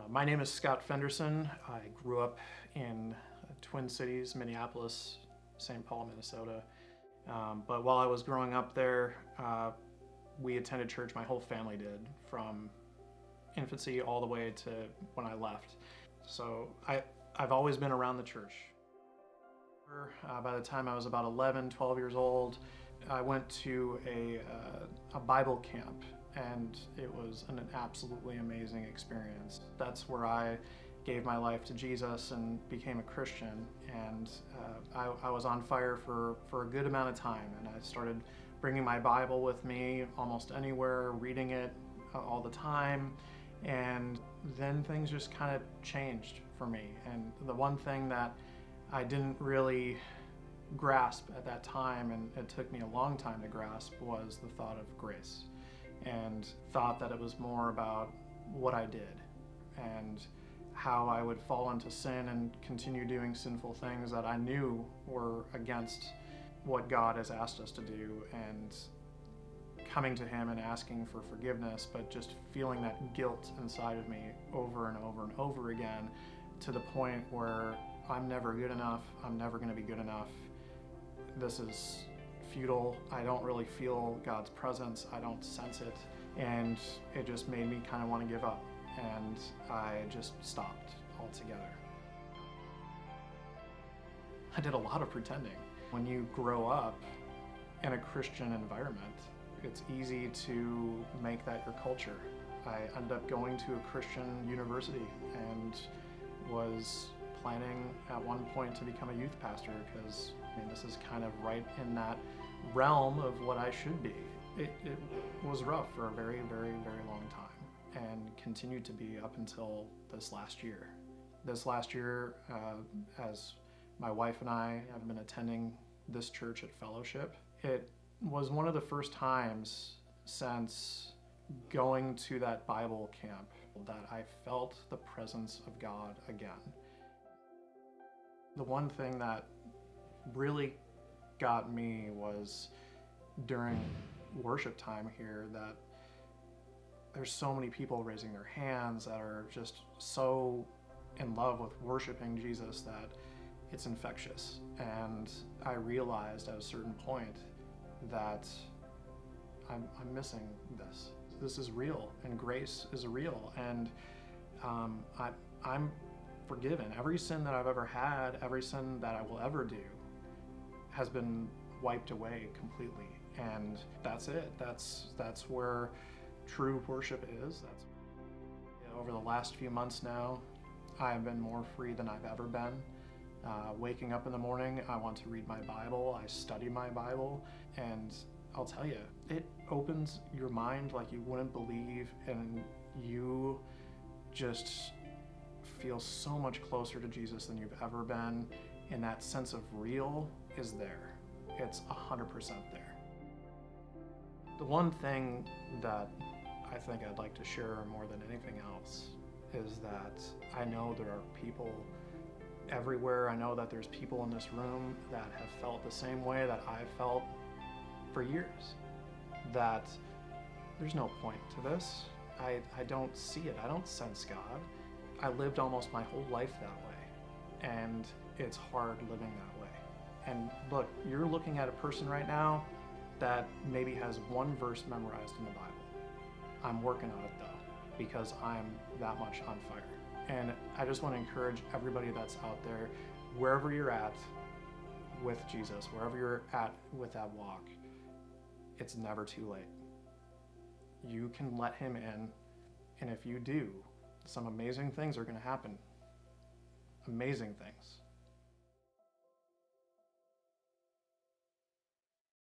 My name is Scott Fenderson. I grew up in Twin Cities, Minneapolis, St. Paul, Minnesota. But while I was growing up there, we attended church. My whole family did, from infancy all the way to when I left. So I've always been around the church. By the time I was about 11, 12 years old, I went to a Bible camp, and it was an absolutely amazing experience. That's where I gave my life to Jesus and became a Christian, and I was on fire for a good amount of time, and I started bringing my Bible with me almost anywhere, reading it all the time, and then things just kind of changed for me. And the one thing that I didn't really grasp at that time, and it took me a long time to grasp, was the thought of grace, and thought that it was more about what I did and how I would fall into sin and continue doing sinful things that I knew were against what God has asked us to do, and coming to Him and asking for forgiveness, but just feeling that guilt inside of me over and over and over again, to the point where I'm never good enough, I'm never going to be good enough, this is futile, I don't really feel God's presence, I don't sense it, and it just made me kind of want to give up, and I just stopped altogether. I did a lot of pretending. When you grow up in a Christian environment, it's easy to make that your culture. I ended up going to a Christian university and was planning at one point to become a youth pastor, because this is kind of right in that realm of what I should be. It was rough for a very, very, very long time, and continued to be up until this last year. This last year, as my wife and I have been attending this church at Fellowship, it was one of the first times since going to that Bible camp that I felt the presence of God again. The one thing that really got me was during worship time here, that there's so many people raising their hands that are just so in love with worshiping Jesus that it's infectious. And I realized at a certain point that I'm missing this. This is real, and grace is real, and I'm forgiven. Every sin that I've ever had, every sin that I will ever do, has been wiped away completely, and that's it. That's where true worship is. Over the last few months now, I've been more free than I've ever been. Waking up in the morning, I want to read my Bible, I study my Bible, and I'll tell you, it opens your mind like you wouldn't believe, and you just feel so much closer to Jesus than you've ever been, and that sense of real is there. It's 100% there. The one thing that I think I'd like to share more than anything else is that I know there are people everywhere. I know that there's people in this room that have felt the same way that I've felt for years, that there's no point to this. I don't see it. I don't sense God. I lived almost my whole life that way, and it's hard living that way. And look, you're looking at a person right now that maybe has one verse memorized in the Bible. I'm working on it though, because I'm that much on fire. And I just want to encourage everybody that's out there, wherever you're at with Jesus, wherever you're at with that walk, it's never too late. You can let Him in, and if you do, some amazing things are going to happen. Amazing things.